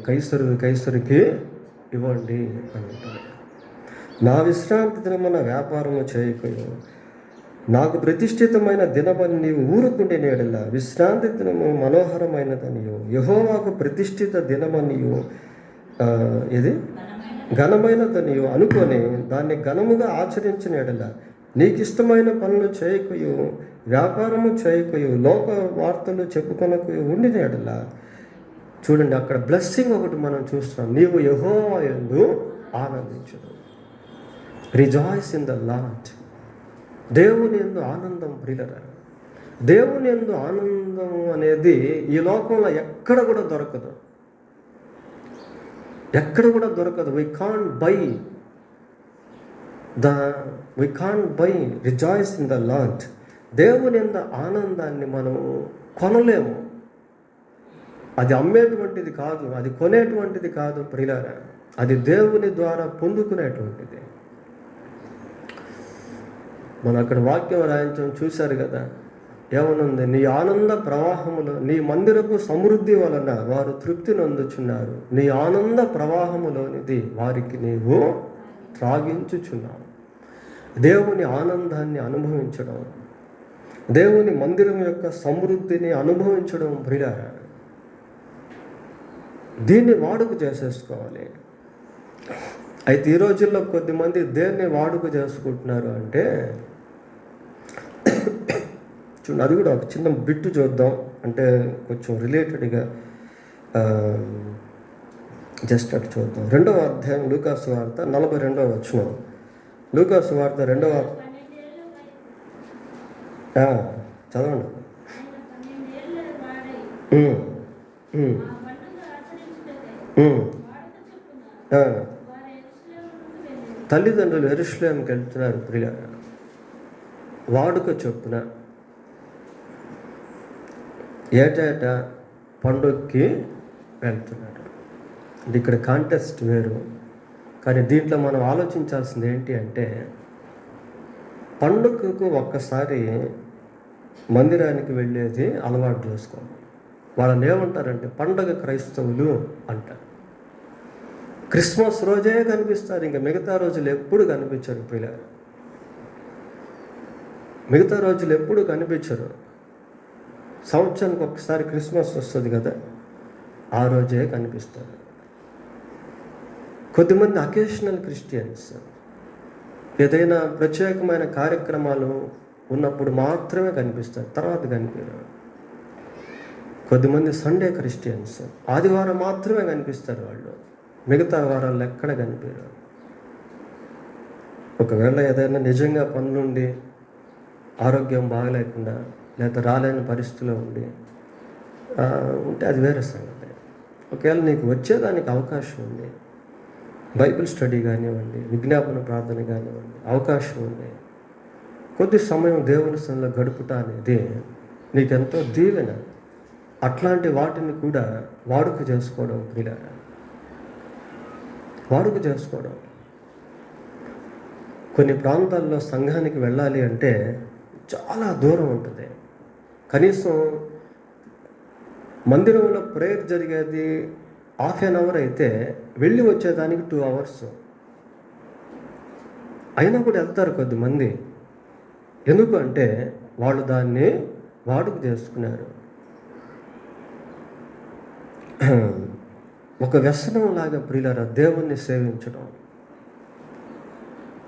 కైసరికి ఇవ్వండి అంటారు. నా విశ్రాంతి దినమున వ్యాపారము చేయకయు, నాకు ప్రతిష్ఠితమైన దినమని నీవు ఊరుకుంటే నేడలా విశ్రాంతి దినము మనోహరమైనదనియు యెహోవాకు ప్రతిష్ఠిత దినమనియు ఇది ఘనమైనదనియు అనుకొని దాన్ని ఘనముగా ఆచరించిన ఎడల నీకు ఇష్టమైన పనులు చేయకయు, వ్యాపారము చేయకయు, లోక వార్తలు చెప్పుకొనకయు ఉండిన ఎడల. చూడండి, అక్కడ బ్లెస్సింగ్ ఒకటి మనం చూస్తున్నాం. నీవు యెహోవా యందు ఆనందించుదు. Rejoice in the lord. దేవుని యందు ఆనందం ప్రియులరా. దేవుని యందు ఆనందం అనేది ఈ లోకంలో ఎక్కడ కూడా దొరకదు. We can't by rejoice in the lord. దేవుని యందు ఆనందాన్ని మనం కొనలేము. అది అమ్మేటువంటిది కాదు, అది కొనేటువంటిది కాదు ప్రియులారా. అది దేవుని ద్వారా పొందుకునేటువంటిది. మనం అక్కడ వాక్యం రాయించడం చూశారు కదా, ఏమనుంది? నీ ఆనంద ప్రవాహములో, నీ మందిరపు సమృద్ధి వలన వారు తృప్తి నొందుచున్నారు. నీ ఆనంద ప్రవాహములోనిది వారికి నీవు త్రాగించుచున్నావు. దేవుని ఆనందాన్ని అనుభవించడం, దేవుని మందిరం యొక్క సమృద్ధిని అనుభవించడం ప్రియులారా, దీన్ని వాడుక చేసేసుకోవాలి. అయితే ఈ రోజుల్లో కొద్దిమంది దేన్ని వాడుక చేసుకుంటున్నారు అంటే, చూడండి, అది కూడా ఒక చిన్న బిట్టు చూద్దాం. అంటే కొంచెం రిలేటెడ్గా జస్ట్ అటు చూద్దాం. 2వ అధ్యాయం లూకాసు వార్త 42వ వచనం. లూకాసు వార్త 2వ చదవండి. తల్లిదండ్రులు యెరూషలేముకి వెళ్తున్నారు ప్రియ, వాడుక చొప్పున ఏటేటా పండుగకి వెళ్తున్నారు. ఇక్కడ కాంటెస్ట్ వేరు. కానీ దీంట్లో మనం ఆలోచించాల్సింది ఏంటి అంటే, పండుగకు ఒక్కసారి మందిరానికి వెళ్ళేది అలవాటు చేసుకోవాలి. వాళ్ళని ఏమంటారంటే పండగ క్రైస్తవులు అంటారు. క్రిస్మస్ రోజే కనిపిస్తారు, ఇంకా మిగతా రోజులు ఎప్పుడు కనిపించరు పిల్లలు. మిగతా రోజులు ఎప్పుడు కనిపించరు. సంవత్సరానికి ఒకసారి క్రిస్మస్ వస్తుంది కదా, ఆ రోజే కనిపిస్తారు. కొద్దిమంది అకేషనల్ క్రిస్టియన్స్ ఏదైనా ప్రత్యేకమైన కార్యక్రమాలు ఉన్నప్పుడు మాత్రమే కనిపిస్తారు, తర్వాత కనిపించరు. కొద్దిమంది సండే క్రిస్టియన్స్ ఆదివారం మాత్రమే కనిపిస్తారు, వాళ్ళు మిగతా వారాల్లో ఎక్కడ కనిపించరు. ఒకవేళ ఏదైనా నిజంగా పనులుండి ఆరోగ్యం బాగలేకుండా లేదా రాలేని పరిస్థితిలో ఉంటే అది వేరే సంగతి. ఒకవేళ నీకు వచ్చేదానికి అవకాశం ఉంది, బైబిల్ స్టడీ కానివ్వండి, విజ్ఞాపన ప్రార్థన కానివ్వండి, అవకాశం ఉంది, కొద్ది సమయం దేవుని సన్నిధిలో గడుపుట అనేది నీకెంతో దీవెన. అట్లాంటి వాటిని కూడా వాడుక చేసుకోవడం ప్రియులారా, వాడుక చేసుకోవడం. కొన్ని ప్రాంతాల్లో సంఘానికి వెళ్ళాలి అంటే చాలా దూరం ఉంటుంది. కనీసం మందిరంలో ప్రేయర్ జరిగేది ½ an hour అయితే వెళ్ళి వచ్చేదానికి 2 hours. అయినా కూడా వెళ్తారు కొద్దిమంది. ఎందుకు అంటే వాళ్ళు దాన్ని వాడుక చేసుకున్నారు. ఒక వ్యసనం లాగా ప్రియులారా దేవుణ్ణి సేవించడం.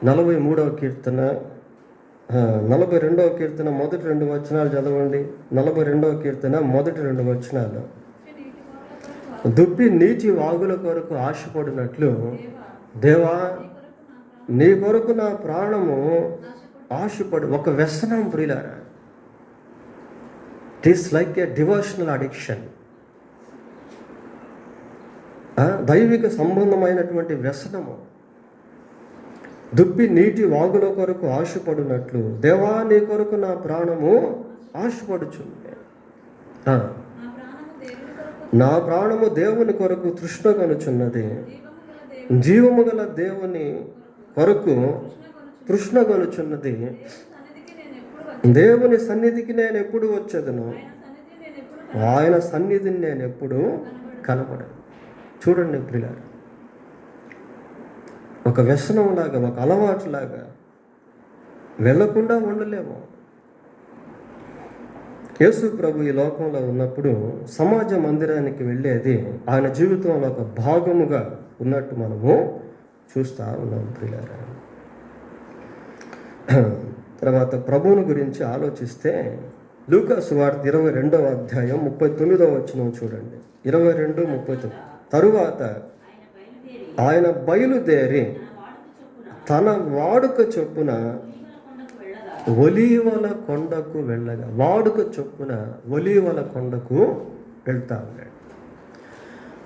43వ కీర్తన 42వ కీర్తన మొదటి 2 వచనాలు చదవండి. 42వ కీర్తన మొదటి 2 వచనాలు. దుప్పి నీటి వాగుల కొరకు ఆశపడినట్లు దేవా నీ కొరకు నా ప్రాణము ఆశపడు. ఒక వ్యసనం ప్రియులారా. It is like A devotional addiction. దైవిక సంబంధమైనటువంటి వ్యసనము. దుప్పి నీటి వాగుల కొరకు ఆశపడినట్లు దేవా నీ కొరకు నా ప్రాణము ఆశపడుచుంది. నా ప్రాణము దేవుని కొరకు తృష్ణ కొనుచున్నది, జీవము గల దేవుని కొరకు తృష్ణ కొనుచున్నది. దేవుని సన్నిధికి నేను ఎప్పుడు వచ్చేదను, ఆయన సన్నిధిని నేను ఎప్పుడు కనపడను. చూడండి ప్రియులారా, ఒక వ్యసనంలాగా, ఒక అలవాటులాగా వెళ్ళకుండా ఉండలేము. యేసు ప్రభు ఈ లోకంలో ఉన్నప్పుడు సమాజ మందిరానికి వెళ్ళేది ఆయన జీవితంలో ఒక భాగముగా ఉన్నట్టు మనము చూస్తూ ఉన్నాం ప్రియులారా. తర్వాత ప్రభువుని గురించి ఆలోచిస్తే లూకా సువార్త 22వ అధ్యాయం 39వ వచనం చూడండి. 22:39. తరువాత ఆయన బయలుదేరి తన వాడుక చొప్పున ఒలీవల కొండకు వెళ్ళగా, వాడుక చొప్పున ఒలీవల కొండకు వెళ్తా ఉన్నాడు.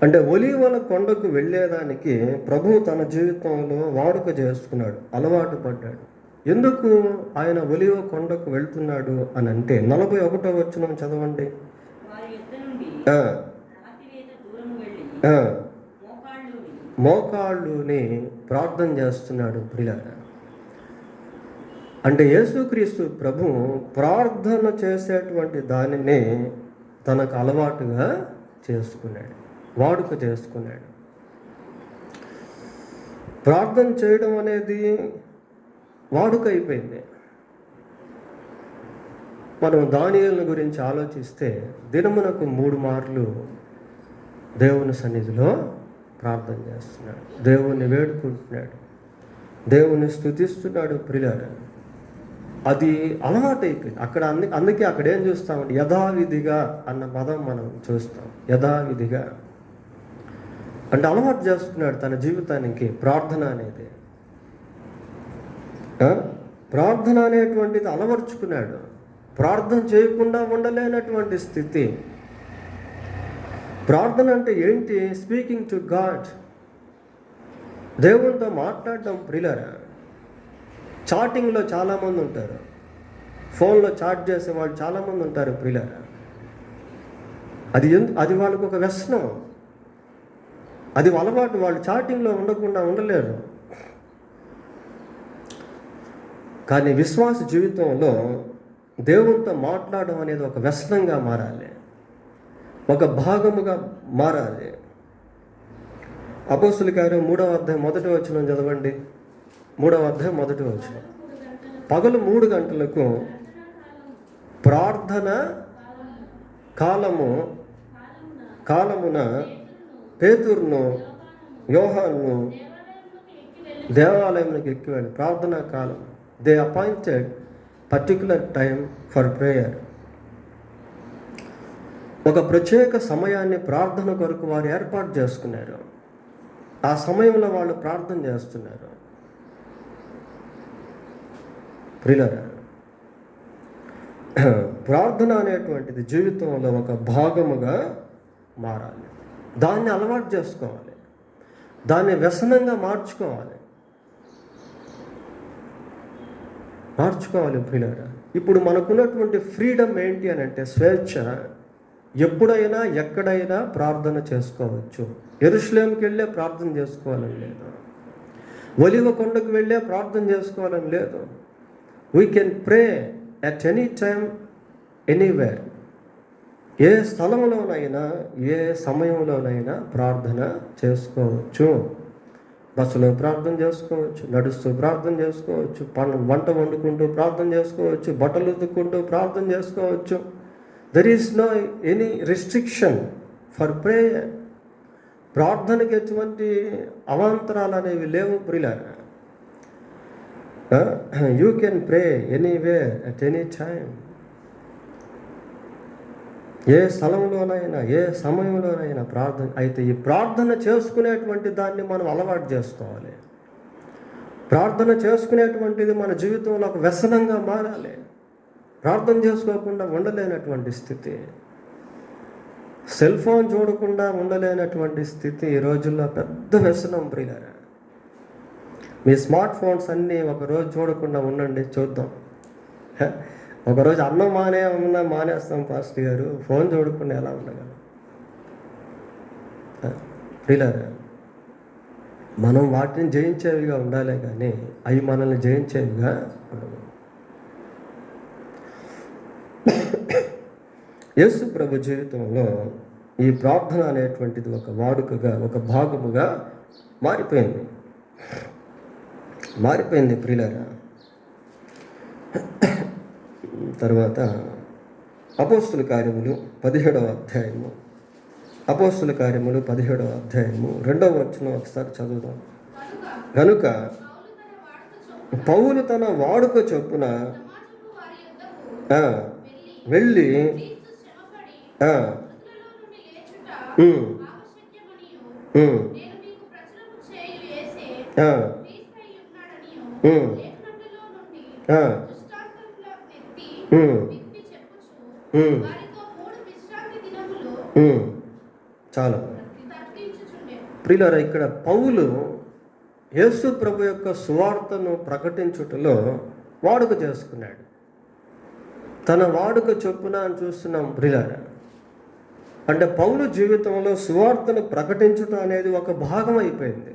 అంటే ఒలీవల కొండకు వెళ్ళేదానికి ప్రభు తన జీవితంలో వాడుక చేసుకున్నాడు, అలవాటు పడ్డాడు. ఎందుకు ఆయన ఒలీవ కొండకు వెళ్తున్నాడు అని అంటే 41వ వచనం చదవండి. మోకాళ్ళుని ప్రార్థన చేస్తున్నాడు ప్రియులారా. అంటే యేసుక్రీస్తు ప్రభు ప్రార్థన చేసేటువంటి దానిని తనకు అలవాటుగా చేసుకున్నాడు, వాడుక చేసుకున్నాడు. ప్రార్థన చేయడం అనేది వాడుక అయిపోయింది. మనం దానియేలు గురించి ఆలోచిస్తే దినమునకు 3 మార్లు దేవుని సన్నిధిలో ప్రార్థన చేస్తున్నాడు, దేవుణ్ణి వేడుకుంటున్నాడు, దేవుణ్ణి స్తుతిస్తున్నాడు ప్రియులారా. అది అలవాటు అయిపోయింది. అందుకే అక్కడ ఏం చూస్తామంటే యథావిధిగా అన్న పదం మనం చూస్తాం. యథావిధిగా అంటే అలవాటు చేసుకున్నాడు తన జీవితానికి ప్రార్థన అనేది. ప్రార్థన అనేటువంటిది అలవర్చుకున్నాడు. ప్రార్థన చేయకుండా ఉండలేనటువంటి స్థితి. ప్రార్థన అంటే ఏంటి? స్పీకింగ్ టు గాడ్, దేవునితో మాట్లాడడం ప్రియులారా. చాటింగ్లో చాలామంది ఉంటారు, ఫోన్లో చాట్ చేసే వాళ్ళు చాలామంది ఉంటారు ప్రియులారా. అది వాళ్ళకు ఒక వ్యసనం, అది అలవాటు. వాళ్ళు చాటింగ్లో ఉండకుండా ఉండలేరు. కానీ విశ్వాస జీవితంలో దేవునితో మాట్లాడడం అనేది ఒక వ్యసనంగా మారాలి, ఒక భాగముగా మారాలి. అపోస్తుల కార్యం 3వ అధ్యాయం 1వ వచనం చదవండి. 3వ అధ్యాయం 1వ వచనం. పగలు 3 గంటలకు ప్రార్థన కాలమున పేతురును యోహానును దేవాలయంలోకి ఎక్కి వెళ్ళి ప్రార్థనా కాలం. They appointed particular time for prayer. ఒక ప్రత్యేక సమయాన్ని ప్రార్థన కొరకు వారు ఏర్పాటు చేసుకున్నారు. ఆ సమయంలో వాళ్ళు ప్రార్థన చేస్తున్నారు ప్రియులారా. ప్రార్థన అనేటువంటిది జీవితంలో ఒక భాగముగా మారాలి. దాన్ని అలవాటు చేసుకోవాలి, దాన్ని వ్యసనంగా మార్చుకోవాలి ప్రియులారా. ఇప్పుడు మనకున్నటువంటి ఫ్రీడమ్ ఏంటి అని అంటే స్వేచ్ఛ. ఎప్పుడైనా ఎక్కడైనా ప్రార్థన చేసుకోవచ్చు. యెరూషలేముకి వెళ్ళే ప్రార్థన చేసుకోవాలని లేదు, ఒలీవ కొండకు వెళ్ళే ప్రార్థన చేసుకోవాలని లేదు. We can pray at any time anywhere. ఏ స్థలంలోనైనా ఏ సమయంలోనైనా ప్రార్థన చేసుకోవచ్చు. బస్సులో ప్రార్థన చేసుకోవచ్చు, నడుస్తూ ప్రార్థన చేసుకోవచ్చు, వంట వండుకుంటూ ప్రార్థన చేసుకోవచ్చు, బట్టలు ఉతుక్కుంటూ ప్రార్థన చేసుకోవచ్చు. There is no any restriction for prayer. ప్రార్థనకి ఎటువంటి అవాంతరాలు అనేవి లేవు ప్రియులారా. You can pray anywhere at any time. ఏ స్థలంలోనైనా ఏ సమయంలోనైనా ప్రార్థన. అయితే ఈ ప్రార్థన చేసుకునేటువంటి దాన్ని మనం అలవాటు చేసుకోవాలి. ప్రార్థన చేసుకునేటువంటిది మన జీవితంలో ఒక వ్యసనంగా మారాలి. ప్రార్థన చేసుకోకుండా ఉండలేనటువంటి స్థితి, సెల్ ఫోన్ చూడకుండా ఉండలేనటువంటి స్థితి ఈ రోజుల్లో పెద్ద వ్యసనం ప్రియులారా. మీ స్మార్ట్ ఫోన్స్ అన్నీ ఒకరోజు చూడకుండా ఉండండి, చూద్దాం. ఒకరోజు అన్నం మానేస్తాం పాస్టర్ గారు, ఫోన్ చూడకుండా ఎలా ఉండగలం? ప్రియులారా, మనం వాటిని జయించేవిగా ఉండాలి కానీ అవి మనల్ని జయించేవిగా ఉండవు. యేసు ప్రభు జీవితంలో ఈ ప్రార్థన అనేటువంటిది ఒక వాడుకగా, ఒక భాగముగా మారిపోయింది ప్రియులారా. తర్వాత అపోస్తుల కార్యములు 17వ అధ్యాయము, అపోస్తుల కార్యములు 17వ అధ్యాయము 2వ వచనం ఒకసారి చదువుదాం. కనుక పౌలు తన వాడుక చొప్పున వెళ్ళి చాలా ప్రియులారా, ఇక్కడ పౌలు యేసు ప్రభు యొక్క సువార్తను ప్రకటించుటలో వాడుక చేసుకున్నాడు. తన వాడుక చొప్పున అని చూస్తున్నాం ప్రియులారా. అంటే పౌలు జీవితంలో సువార్తను ప్రకటించడం అనేది ఒక భాగం అయిపోయింది.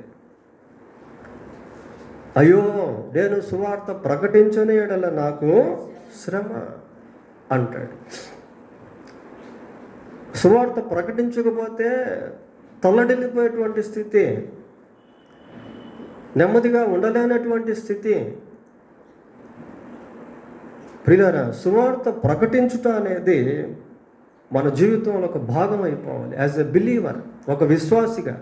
అయ్యో, నేను సువార్త ప్రకటించని యెడల నాకు శ్రమ అంటాడు. సువార్త ప్రకటించకపోతే తల్లడిల్లిపోయేటువంటి స్థితి, నెమ్మదిగా ఉండలేనటువంటి స్థితి. ప్రియులారా, సువార్త ప్రకటించుట అనేది మన జీవితంలో ఒక భాగం అయిపోవాలి. యాజ్ ఎ బిలీవర్, ఒక విశ్వాసిగా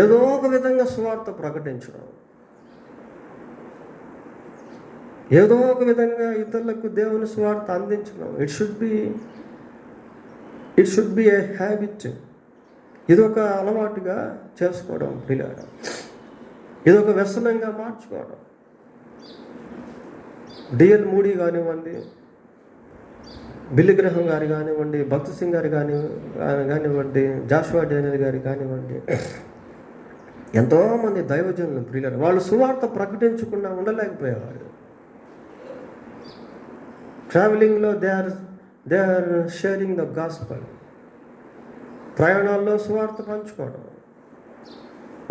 ఏదో ఒక విధంగా సువార్త ప్రకటించడం, ఏదో ఒక విధంగా ఇతరులకు దేవుని సువార్త అందించడం. It should be a habit. ఇదొక అలవాటుగా చేసుకోవడం ప్రియులారా, ఇదొక వ్యసనంగా మార్చుకోవడం. డిఎల్ మూడీ కానివ్వండి, బిల్లి గ్రహం గారు కానివ్వండి, భక్త్ సింగ్ గారు కానివ్వండి, జాషువా డానియల్ గారు కానివ్వండి, ఎంతోమంది దైవజనులు ప్రియులారా, వాళ్ళు సువార్త ప్రకటించకుండా ఉండలేకపోయేవారు. ట్రావెలింగ్లో they are sharing the gospel. ప్రయాణాల్లో సువార్త పంచుకోవడం,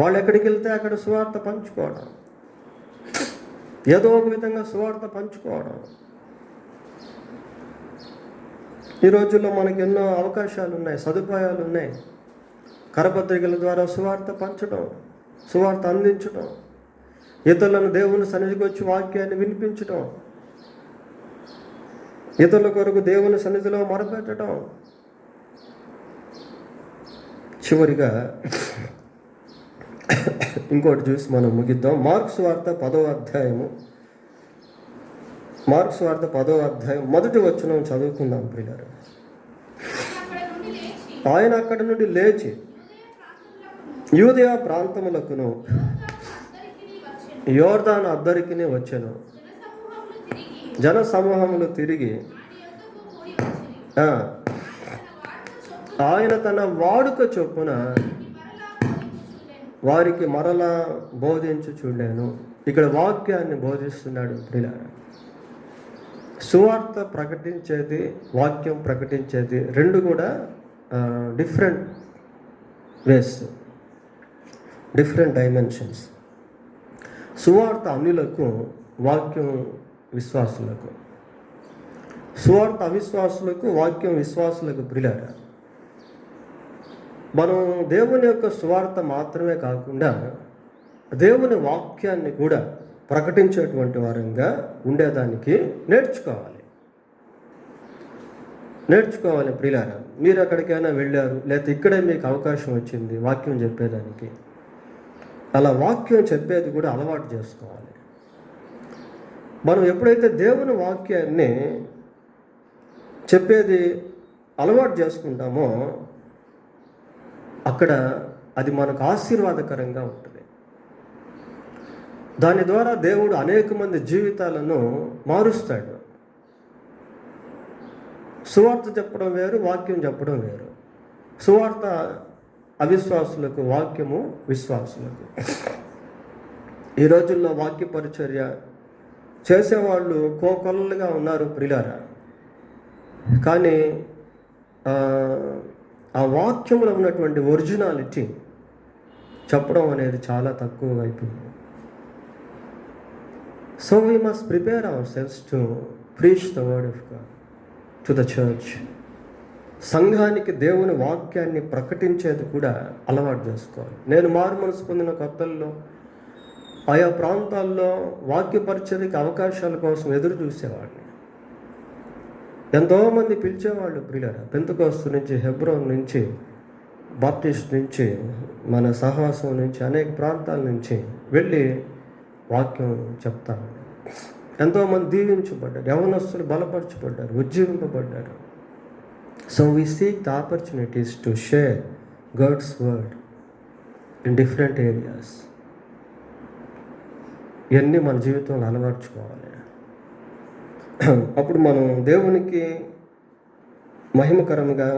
వాళ్ళు ఎక్కడికి వెళ్తే అక్కడ సువార్త పంచుకోవడం, ఏదో ఒక విధంగా సువార్త పంచుకోవడం. ఈ రోజుల్లో మనకి ఎన్నో అవకాశాలు ఉన్నాయి, సదుపాయాలు ఉన్నాయి. కరపత్రికల ద్వారా సువార్త పంచడం, సువార్త అందించడం, ఇతరులను దేవుని సన్నిధికి వచ్చి వాక్యాన్ని వినిపించడం, ఇతరుల కొరకు దేవుని సన్నిధిలో మొరపెట్టడం. చివరిగా ఇంకోటి చూసి మనం ముగిద్దాం. మార్క్స్ వార్త 10వ అధ్యాయము, మార్క్స్ వార్త 10వ అధ్యాయం 1వ వచనం చదువుకుందాం ప్రియులారా. ఆయన అక్కడ నుండి లేచి యూదయ ప్రాంతములకును యోర్దాను అద్దరికిని వచ్చెను. జన సమూహములు తిరిగి ఆయన తన వాడుక చొప్పున వారికి మరలా బోధించుచుండెను. ఇక్కడ వాక్యాన్ని బోధిస్తున్నాడు ప్రియులారా. సువార్త ప్రకటించేది, వాక్యం ప్రకటించేది రెండు కూడా డిఫరెంట్ వేస్, డిఫరెంట్ డైమెన్షన్స్. సువార్త అన్యులకు, వాక్యం విశ్వాసులకు. సువార్త అవిశ్వాసులకు, వాక్యం విశ్వాసులకు. ప్రియులారా, మనం దేవుని యొక్క సువార్త మాత్రమే కాకుండా దేవుని వాక్యాన్ని కూడా ప్రకటించేటువంటి వారంగా ఉండేదానికి నేర్చుకోవాలి ప్రియులారా. మీరు ఎక్కడికైనా వెళ్ళారు, లేకపోతే ఇక్కడే మీకు అవకాశం వచ్చింది వాక్యం చెప్పేదానికి, అలా వాక్యం చెప్పేది కూడా అలవాటు చేసుకోవాలి. మనం ఎప్పుడైతే దేవుని వాక్యాన్ని చెప్పేది అలవాటు చేసుకుంటామో అక్కడ అది మనకు ఆశీర్వాదకరంగా ఉంటుంది. దాని ద్వారా దేవుడు అనేక మంది జీవితాలను మారుస్తాడు. సువార్త చెప్పడం వేరు, వాక్యం చెప్పడం వేరు. సువార్త అవిశ్వాసులకు, వాక్యము విశ్వాసులకు. ఈ రోజుల్లో వాక్య పరిచర్య చేసేవాళ్ళు కోకొల్లలుగా ఉన్నారు ప్రియులారా. కానీ ఆ వాక్యంలో ఉన్నటువంటి ఒరిజినాలిటీ చెప్పడం అనేది చాలా తక్కువ అయిపోయింది. So we must prepare our cells to preach the word of God to the church. సంఘానికి దేవుని వాక్యాన్ని ప్రకటించేది కూడా అలవాటు చేసుకోవాలి. నేను మారు మనసు పొందిన కొత్తల్లో ఆయా ప్రాంతాల్లో వాక్య పరిచర్యకి అవకాశాల కోసం ఎదురు చూసేవాడిని. ఎంతోమంది పిలిచేవాళ్ళు ప్రియులారా. పెంతెకోస్తు నుంచి, హెబ్రోన్ నుంచి, బాప్టిస్ట్ నుంచి, మన సహవాసం నుంచి, అనేక ప్రాంతాల నుంచి వెళ్ళి వాక్యం చెప్తాను. ఎంతోమంది దీవించబడ్డారు, యవనస్తులు బలపరచబడ్డారు, ఉజ్జీవింపబడ్డారు. So we seek the opportunities to share God's word in different areas. ఇవన్నీ మన జీవితంలో అలవర్చుకోవాలి. అప్పుడు మనం దేవునికి మహిమకరంగా,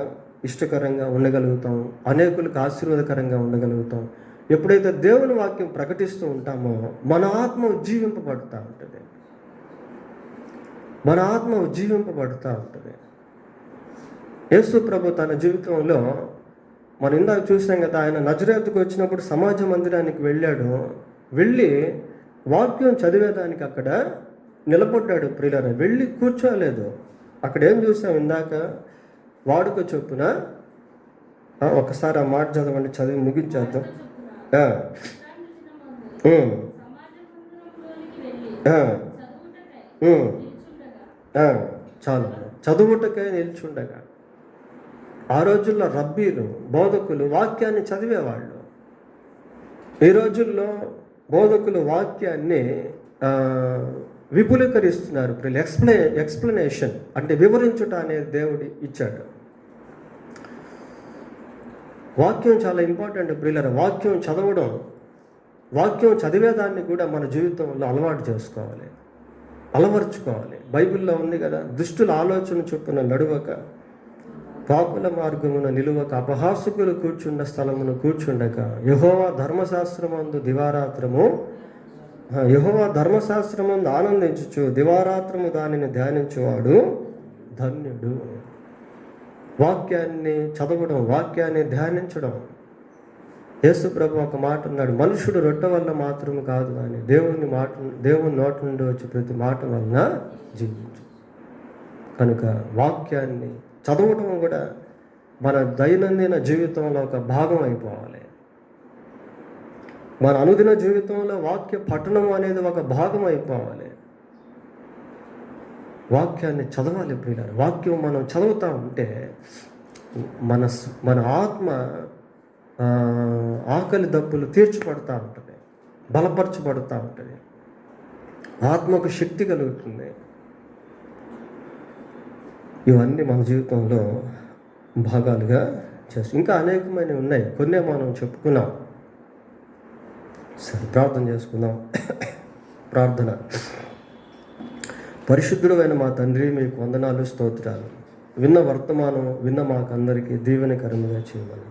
ఇష్టకరంగా ఉండగలుగుతాం, అనేకులకు ఆశీర్వాదకరంగా ఉండగలుగుతాం. ఎప్పుడైతే దేవుని వాక్యం ప్రకటిస్తూ ఉంటామో మన ఆత్మ ఉజ్జీవింపబడుతూ ఉంటుంది. మన ఆత్మ ఉజ్జీవింపబడుతూ ఉంటుంది. యేసు ప్రభు తన జీవితంలో మనం ఇందాక చూసాం కదా, ఆయన నజరేతుకు వచ్చినప్పుడు సమాజ మందిరానికి వెళ్ళాడు. వెళ్ళి వాక్యం చదివేదానికి అక్కడ నిలబడ్డాడు ప్రియులారా. వెళ్ళి కూర్చోలేదు. అక్కడ ఏం చూసాం ఇందాక, వాడుక చొప్పున. ఒకసారి ఆ మాట చదవండి, చదివి ముగించేద్దాం. చాలు. చదువుటకై నిల్చుండగా. ఆ రోజుల్లో రబ్బీలు, బోధకులు వాక్యాన్ని చదివేవాళ్ళు. ఈ రోజుల్లో బోధకులు వాక్యాన్ని విపులీకరిస్తున్నారు. ఎక్స్ప్లెనేషన్ అంటే వివరించుట అనేది దేవుడు ఇచ్చాడు. వాక్యం చాలా ఇంపార్టెంట్ ప్రియులారా. వాక్యం చదవడం, వాక్యం చదివేదాన్ని కూడా మన జీవితంలో అలవాటు చేసుకోవాలి, అలవర్చుకోవాలి. బైబిల్లో ఉంది కదా, దుష్టుల ఆలోచన చొప్పున నడువక, పాపుల మార్గమున నిలువక, అపహాసకులు కూర్చున్న స్థలమును కూర్చుండక, యెహోవా ధర్మశాస్త్రమందు ఆనందించుచు దివారాత్రము దానిని ధ్యానించువాడు ధన్యుడు. వాక్యాన్ని చదవడం, వాక్యాన్ని ధ్యానించడం. యేసు ప్రభు ఒక మాట అన్నాడు, మనుషుడు రొట్టె వల్ల మాత్రమే కాదు కానీ దేవుని నోటి నుండి వచ్చి ప్రతి మాట వలన జీవించు. కనుక వాక్యాన్ని చదవడం కూడా మన దైనందిన జీవితంలో ఒక భాగం అయిపోవాలి. మన అనుదిన జీవితంలో వాక్య పఠనం అనేది ఒక భాగం అయిపోవాలి. వాక్యాన్ని చదవాలి ప్రియులారా. వాక్యం మనం చదువుతూ ఉంటే మన ఆత్మ ఆకలి దప్పులు తీర్చబడుతూ ఉంటుంది, బలపరచబడుతూ ఉంటుంది, ఆత్మకు శక్తి కలుగుతుంది. ఇవన్నీ మన జీవితంలో భాగాలుగా చేస్తాం. ఇంకా అనేకమైనవి ఉన్నాయి, కొన్నే మనం చెప్పుకున్నాం. సరే, ప్రార్థన చేసుకుందాం. ప్రార్థన. పరిశుద్ధుడు అయిన మా తండ్రి, మీకు వందనాలు, స్తోత్రాలు. విన్న వర్తమానం విన్న మాకందరికీ దీవెనకరంగా చేయమని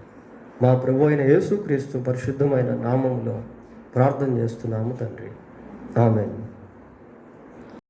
మా ప్రభు అయిన యేసుక్రీస్తు పరిశుద్ధమైన నామంలో ప్రార్థన చేస్తున్నాము తండ్రి. ఆమేన్.